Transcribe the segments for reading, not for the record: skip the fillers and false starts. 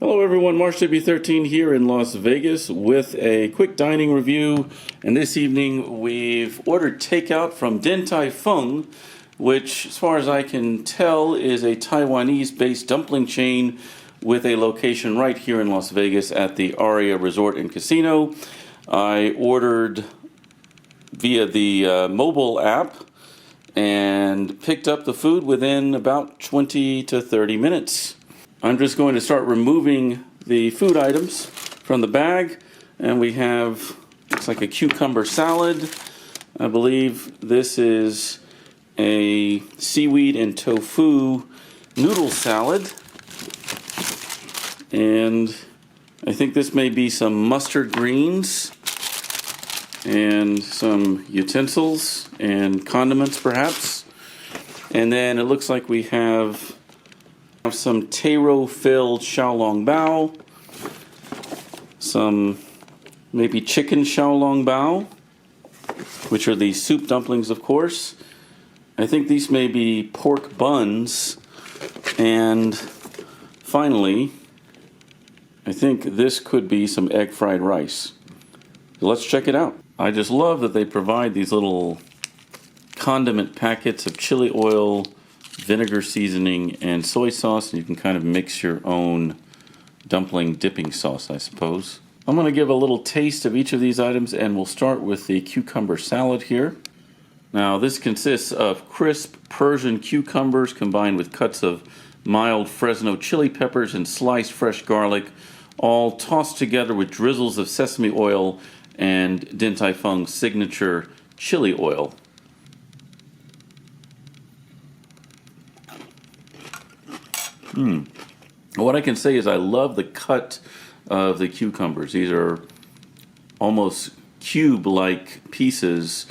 Hello everyone, MarshJB13 here in Las Vegas with a quick dining review. And this evening we've ordered takeout from Din Tai Fung, which as far as I can tell is a Taiwanese-based dumpling chain with a location right here in Las Vegas at the Aria Resort and Casino. I ordered via the mobile app and picked up the food within about 20 to 30 minutes. I'm just going to start removing the food items from the bag, and we have, looks like a cucumber salad. I believe this is a seaweed and tofu noodle salad, and I think this may be some mustard greens and some utensils and condiments perhaps. And then it looks like we have some taro-filled xiaolong bao, some maybe chicken xiaolong bao, which are the soup dumplings, of course. I think these may be pork buns, and finally, I think this could be some egg fried rice. So let's check it out. I just love that they provide these little condiment packets of chili oil, vinegar seasoning, and soy sauce, and you can kind of mix your own dumpling dipping sauce, I suppose. I'm going to give a little taste of each of these items, and we'll start with the cucumber salad here. Now, this consists of crisp Persian cucumbers combined with cuts of mild Fresno chili peppers and sliced fresh garlic, all tossed together with drizzles of sesame oil and Din Tai Fung's signature chili oil. What I can say is I love the cut of the cucumbers. These are almost cube-like pieces,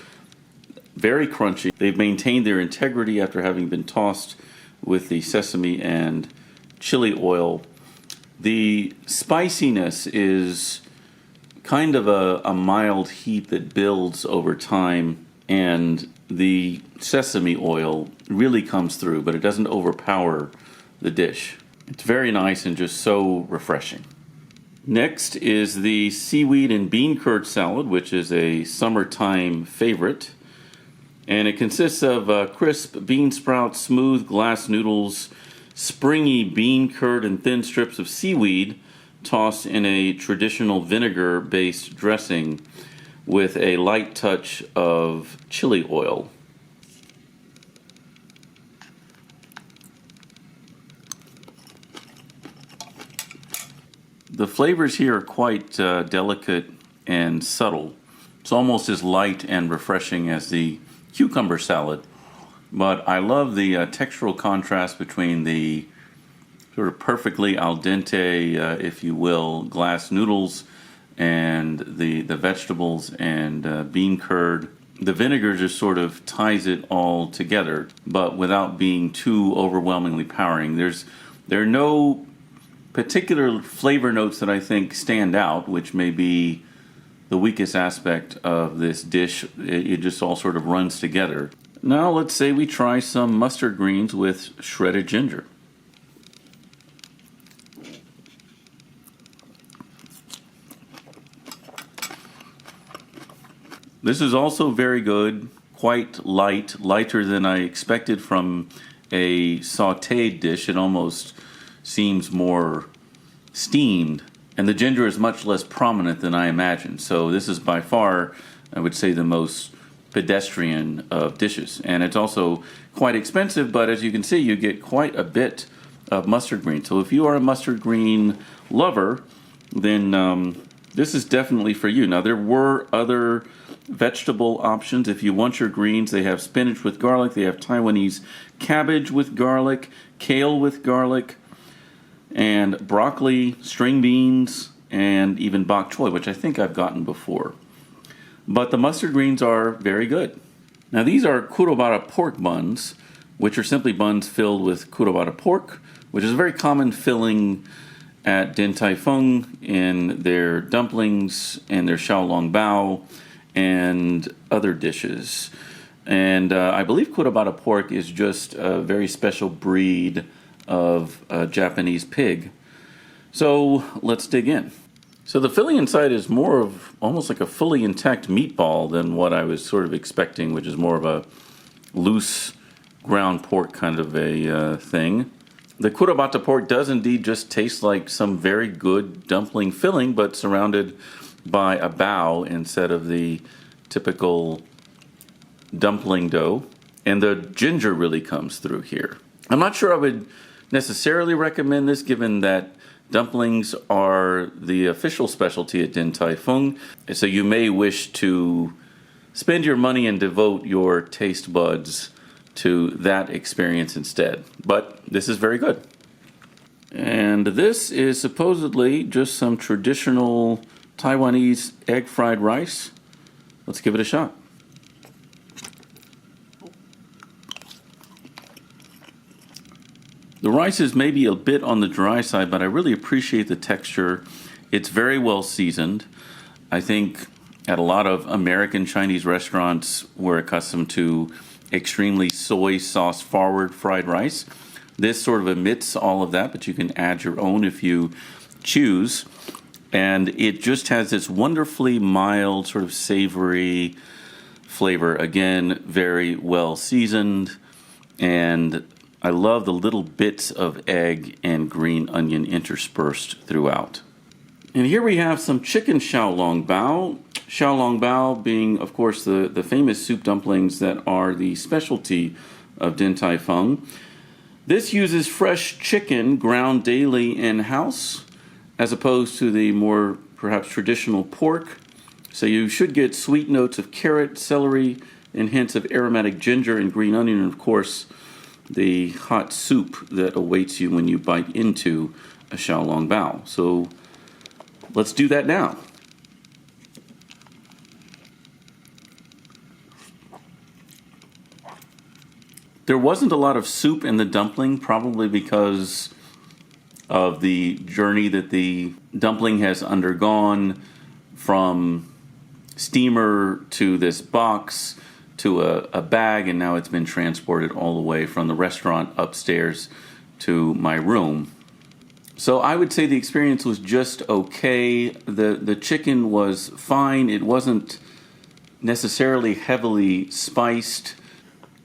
very crunchy. They've maintained their integrity after having been tossed with the sesame and chili oil. The spiciness is kind of a mild heat that builds over time, and the sesame oil really comes through, but it doesn't overpower the dish. It's very nice and just so refreshing. Next is the seaweed and bean curd salad, which is a summertime favorite. And it consists of crisp bean sprouts, smooth glass noodles, springy bean curd, and thin strips of seaweed tossed in a traditional vinegar-based dressing with a light touch of chili oil. The flavors here are quite delicate and subtle. It's almost as light and refreshing as the cucumber salad, but I love the textural contrast between the sort of perfectly al dente, if you will, glass noodles and the vegetables and bean curd. The vinegar just sort of ties it all together, but without being too overwhelmingly powering. There are no particular flavor notes that I think stand out, which may be the weakest aspect of this dish. It just all sort of runs together. Now let's say we try some mustard greens with shredded ginger. This is also very good, quite light, lighter than I expected from a sautéed dish. It almost seems more steamed, and the ginger is much less prominent than I imagined. So this is by far, I would say, the most pedestrian of dishes. And it's also quite expensive, but as you can see, you get quite a bit of mustard green. So if you are a mustard green lover, then this is definitely for you. Now, there were other vegetable options. If you want your greens, they have spinach with garlic, they have Taiwanese cabbage with garlic, kale with garlic, and broccoli, string beans, and even bok choy, which I think I've gotten before. But the mustard greens are very good. Now, these are kurobara pork buns, which are simply buns filled with kurobara pork, which is a very common filling at Din Tai Fung in their dumplings and their xiaolong bao and other dishes. And I believe kurobara pork is just a very special breed of Japanese pig. So let's dig in. So the filling inside is more of almost like a fully intact meatball than what I was sort of expecting, which is more of a loose ground pork kind of a thing. The kurabata pork does indeed just taste like some very good dumpling filling, but surrounded by a bao instead of the typical dumpling dough. And the ginger really comes through here. I'm not sure I would necessarily recommend this, given that dumplings are the official specialty at Din Tai Fung. So you may wish to spend your money and devote your taste buds to that experience instead. But this is very good. And this is supposedly just some traditional Taiwanese egg fried rice. Let's give it a shot. The rice is maybe a bit on the dry side, but I really appreciate the texture. It's very well seasoned. I think at a lot of American Chinese restaurants, we're accustomed to extremely soy sauce forward fried rice. This sort of omits all of that, but you can add your own if you choose. And it just has this wonderfully mild, sort of savory flavor. Again, very well seasoned. And I love the little bits of egg and green onion interspersed throughout. And here we have some chicken xiaolong bao. Xiaolong bao being, of course, the famous soup dumplings that are the specialty of Din Tai Fung. This uses fresh chicken ground daily in-house, as opposed to the more perhaps traditional pork. So you should get sweet notes of carrot, celery, and hints of aromatic ginger and green onion, and of course, the hot soup that awaits you when you bite into a xiaolong bao. So let's do that now. There wasn't a lot of soup in the dumpling, probably because of the journey that the dumpling has undergone from steamer to this box to a bag, and now it's been transported all the way from the restaurant upstairs to my room. So I would say the experience was just okay. The chicken was fine. It wasn't necessarily heavily spiced.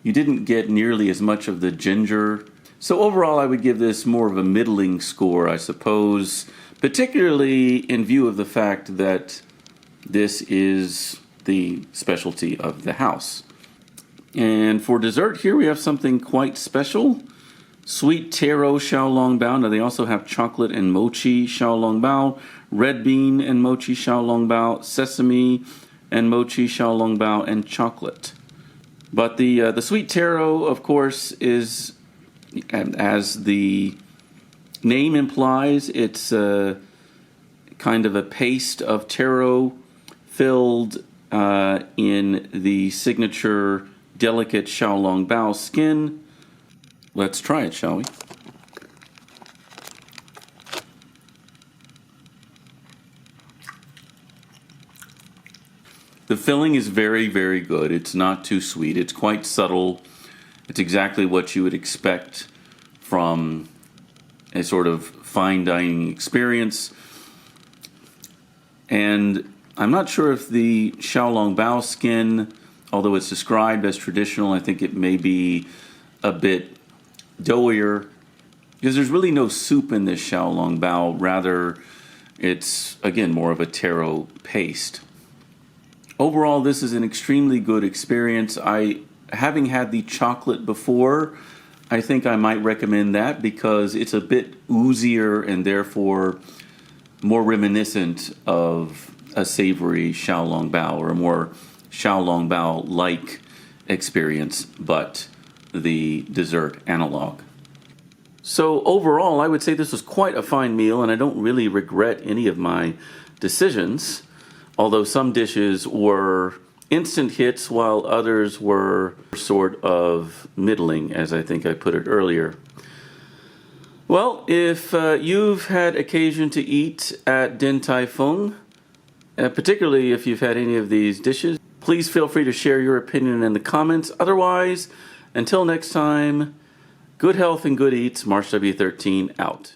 You didn't get nearly as much of the ginger. So overall, I would give this more of a middling score, I suppose, particularly in view of the fact that this is the specialty of the house. And for dessert, here we have something quite special. Sweet taro xiaolong bao. Now they also have chocolate and mochi xiaolong bao, red bean and mochi xiaolong bao, sesame and mochi xiaolong bao, and chocolate. But the sweet taro, of course, is, as the name implies, it's kind of a paste of taro filled in the signature delicate xiaolong bao skin. Let's try it, shall we? The filling is very, very good. It's not too sweet. It's quite subtle. It's exactly what you would expect from a sort of fine dining experience. And I'm not sure if the xiaolong bao skin, although it's described as traditional, I think it may be a bit doughier, because there's really no soup in this xiaolong bao. Rather, it's, again, more of a taro paste. Overall, this is an extremely good experience. Having had the chocolate before, I think I might recommend that because it's a bit oozier and therefore more reminiscent of a savory xiaolong bao, or a more xiaolong bao-like experience, but the dessert analog. So overall, I would say this was quite a fine meal, and I don't really regret any of my decisions, although some dishes were instant hits while others were sort of middling, as I think I put it earlier. Well, if you've had occasion to eat at Din Tai Fung, particularly if you've had any of these dishes, please feel free to share your opinion in the comments. Otherwise, until next time, good health and good eats. March W13 out.